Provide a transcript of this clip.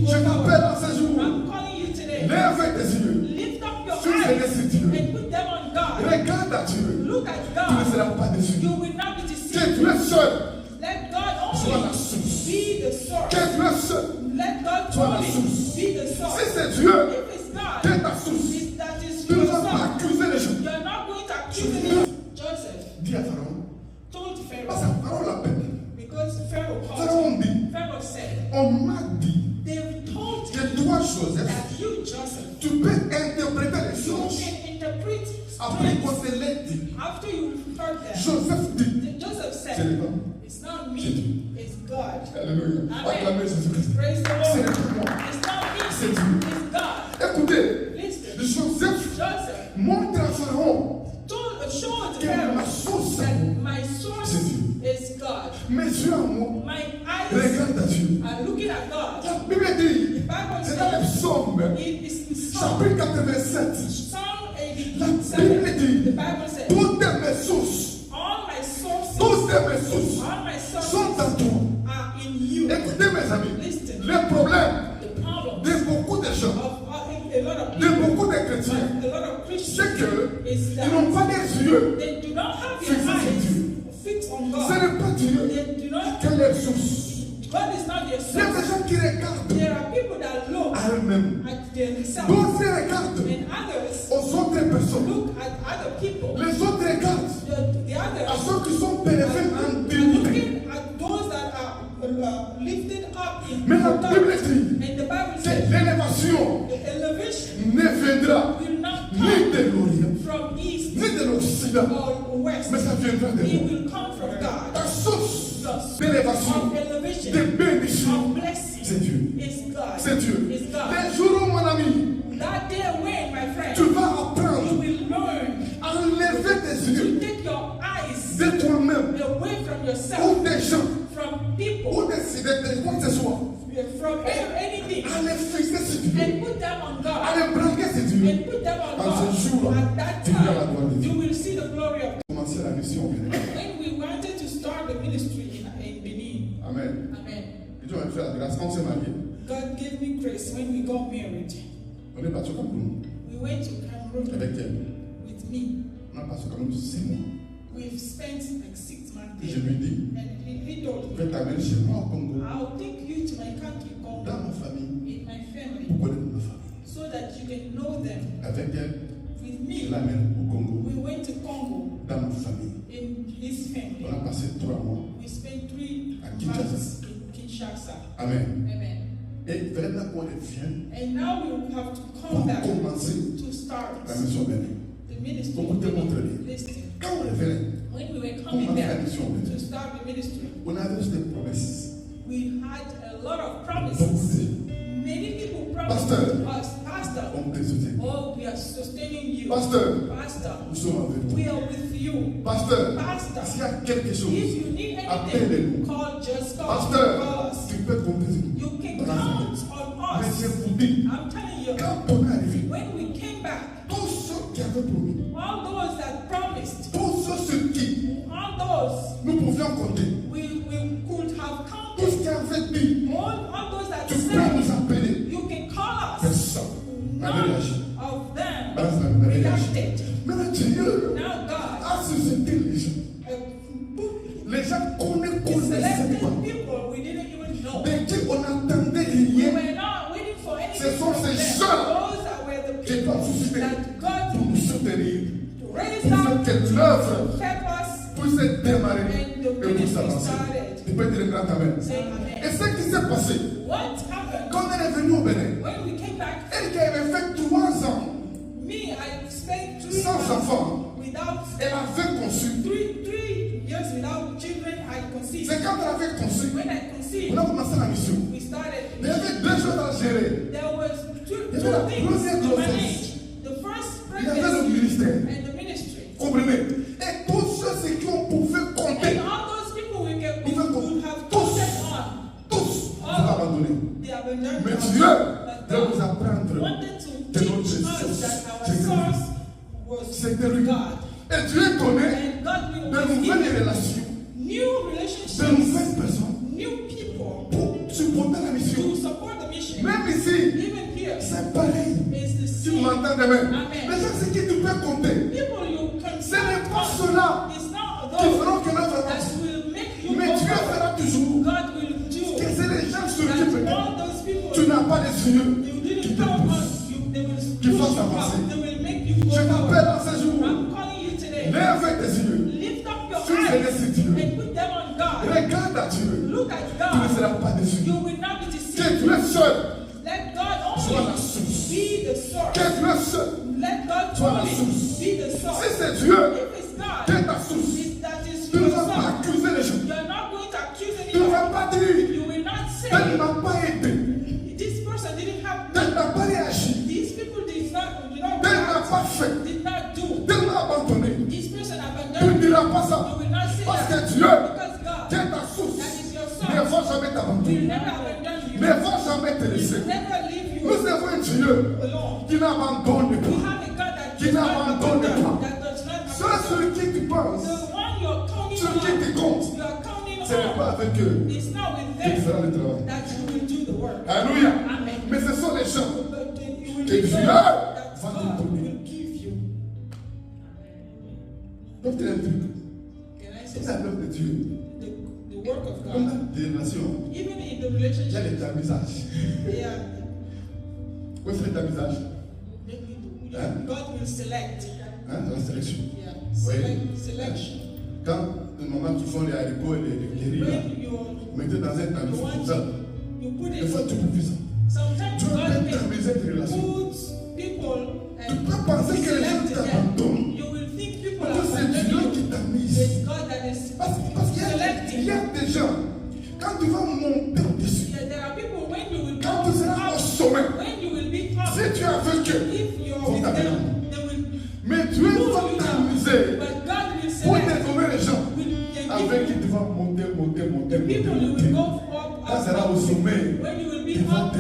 Je t'appelle en ce jour. I'm calling you today. Lève tes yeux. Lift up your Sur eyes Dieu. and put them on God. Regarde à Dieu. Look at Tu ne God. seras pas déçu. You will not be Que deceived. tu es seul. Let God Sois la only source. be the source. Que tu es seul. Let God Sois la only source. be the Si source. c'est Dieu If it's qui est God, ta source, that is tu ne your vas pas source. accuser les gens. You're not going to accuse anyone. Joseph Dis à Pharaon. told Parce Pharaoh, que Pharaon l'appelle. because Pharaoh called Pharaon him. dit, Pharaoh said, on m'a dit they told que you toi, Joseph, that you, Joseph, tu peux interpréter les you choses. can interpret Après qu'on dreams te l'ait dit, after you heard them. Joseph dit, Then Joseph c'est said, le temps. it's not me, it's God. Alléluia. Acclamez Jésus-Christ. Praise the C'est Lord. le moi. It's not me, C'est Dieu. it's God. Écoutez, Listen, Joseph Joseph montre à Pharaon showed que Pharaoh ma source, that my source c'est Dieu. is God. Mes yeux à moi My eyes regardent à Dieu. are looking at God. La Bible dit, The Bible c'est dans les says psaumes, it is in Psalm chapitre 87. Psalm La 87. Bible dit, The Bible says, toutes mes sources, all my sources, toutes mes sources all my sont sources en toi. are in you. Écoutez mes amis, Listen, les problèmes the problems de beaucoup de gens, of a lot of de people, beaucoup de chrétiens, a lot of c'est Christians, que is ils n'ont that pas des yeux. they do not have Fixé their sur eyes Dieu. fixed on Ce God. n'est pas Dieu They do not. qui est leur source. God is not their Il y a des source. gens qui regardent There are people that look à eux-mêmes. at themselves, D'autres regardent and others aux autres personnes. look at other people. Les autres regardent The à others ceux qui sont élevés en are dénudé. looking at those that are lifted up in Mais la authority. Bible dit And the Bible que says l'élévation the elevation ne viendra will not ni come de l'Orient, from east ni de l'Occident, or west. mais ça viendra de It moi. will come from God. Ta source The d'élévation, of de elevation, bénédiction, of c'est blessing Dieu. is God. C'est Dieu. Is God. Les jours où, mon ami, That day when, my friend, tu vas you apprendre will learn à enlever tes to yeux take your eyes de toi-même away from yourself, ou des gens from people, ou des quoi que ce soit. from anything, À les fixer sur Dieu. and put them on À God, les braquer sur Dieu. and put them on En ce jour, God. At that tu verras la gloire de time, Dieu. you will see the glory of God. Commencer la mission au Bénin. When we wanted to start the ministry in Benin, Amen. amen, Et Dieu m'a fait la grâce quand on s'est marié. God gave me grace when we got married. On est parti au Cameroun We went to Cameroon avec elle. with me. On a passé au Cameroun 6 mois. We've spent like 6 months Et je there. lui dis, And he told je me, vais t'amener chez moi au Congo, I'll take you to my country, Congo, dans ma famille, in my family, pour connaître ma famille. so that you can know them. Avec elle, With je me, l'amène au Congo, we went to Congo dans ma famille. in his family. On a passé 3 mois. We spent 3 À Kinshasa. months in Kinshasa. Amen. Amen. Et vraiment, quand elle vient, And now we will have to pour come back commencer to start la mission Bénin. the ministry. Pour te montrer. Listen, Quand on revenait, when we were pour coming commencer la back mission Bénin, to start the ministry, on avait juste des promesses. we had a lot of Beaucoup promises. de Many people promised Pasteur. us, Pastor, on te soutient. oh, we are sustaining you. Pasteur, Pastor, nous sommes avec vous. we are with you. Pasteur, Pastor, s'il y a quelque chose, if you need anything, appelez-nous. call just call. Pasteur, Call us. tu peux compter sur nous. You can Dans la count vie. on Mais us. je vous dis, I'm telling you, quand on est arrivé, when we came back, tous ceux qui avaient promis, all those that promised, tous ceux sur qui all those nous pouvions compter, we could have tous counted, qui avaient dit, all those that tu peux said, nous appeler, you can call us. personne n'avait None réagi. of them Personne n'avait réagi. reacted. Maintenant, Dieu Now God a suscité les gens. Les gens connaissaient selected pas. people we didn't even know. De qui on n'attendait We rien. were not waiting for anything Ce sont from ces them. gens Those that were the qui people doivent susciter that God pour nous soutenir, raised pour faire up que to l'œuvre help us puisse démarrer and the et puisse ministry avancer. started. Tu peux dire un grand amen. Say Et amen. ce qui s'est passé, What happened quand elle est venue au Bénin, when we came back? elle qui avait fait 3 ans Me, I spent 3 sans months enfant, without elle avait conçu. 3 years without children. I conceived. C'est quand elle avait conçu, When I conceived, on a commencé la mission. we started. Mais il y avait 2 choses à gérer. There was two Il y avait la things première to grossesse. manage. The first Il y avait le pregnancy ministère. and the ministry. Comprenez? Et tous ceux qui ont pouvaient compter, And all those people we Nous could faisons have tous. counted on, tous vous abandonnés. they abandoned Mais us. Dieu But veut vous God apprendre wanted to que teach notre us source, that our c'est source was c'était lui. God. Et Dieu connaît And God will de always nouvelles give relations, new de relationships, nouvelles personnes new people pour supporter la mission. to support the mission. teaching. Même ici, Even here, c'est pareil. it's the Tu same. m'entends demain? Amen. Les gens, c'est qui tu peux compter. People you can Ce n'est pas count cela on. It's not qui those feront que notre that avance. will make you Mais go Dieu forward. fera toujours. God will do Que c'est les gens sur qui that. peut-être All those people tu n'as pas les yeux you qui didn't te count poussent. on, they will Qui push fassent you avancer. up. They will make you go Je forward. t'appelle en ce jour. I'm calling you today. Lève tes yeux. Lift up your Suis eyes les Dieu. and put them on God. Regarde à Dieu. Look at Tu ne God. seras pas déçu. You will not be Que deceived. tu es seul. Let God Sois la only source. be the source. Que tu es seul. Let God Sois la only source. be the source. Si c'est Dieu If it's God, qui est ta source, that is tu ne your vas pas source. accuser les gens. You are not going to accuse Tu ne vas anyone. pas dire You will not say qu'elle ne m'a pas aidé. this person didn't help me. Elle n'a pas réagi. These people did not Elle n'a pas fait. did not do. Elle m'a abandonné. This person Tu ne abandoned me. diras pas ça. You will not say Parce that. que Dieu, Because God, qui est ta source, that is your ne source, va jamais will t'abandonner. never abandon you. Ne va jamais te He laisser. will never leave you Nous avons un Dieu alone. qui n'abandonne We pas. have a God that Qui does not n'abandonne abandon, pas. that does not Ceux abandon. sur qui tu penses, The one you're counting sur qui tu on, comptes, you are counting ce n'est pas on. avec eux It's not with que tu them feras le travail. that you will do the work. Alléluia. Amen. Mais ce sont les gens But then you will que be Dieu those va that te God donner. will give you. Donc, tu as un truc. Can I say C'est la something? l'œuvre de Dieu. The work of On God. a des relations. Even in the Il y a relationship, les tamisages. yeah, Où est-ce les tamisages? God will select. Hein, dans la sélection. Yeah, Oui. selection. Quand le moment qui font les haricots et les riz, là, When you vous mettez dans un tamis comme ça. you put Des fois, it, tu peux plus ça. sometimes Tu God peux may tamiser tes relations. put people Tu and peux penser que les gens select them. t'abandonnent. You will think people Parce que are c'est Dieu abandoning qui you. tamise. It's God that is Parce qu'il y a des gens, quand tu vas monter au-dessus, Yeah, there are people when you will quand come tu seras au up, sommet, when you will be up, si tu es avec eux, if you're faut with t'amener. them, they will Mais Dieu va t'amuser but God will pour select te trouver les gens will avec give qui tu vas monter. the people you will go up, Quand tu seras au sommet, when you will be ils vont up, te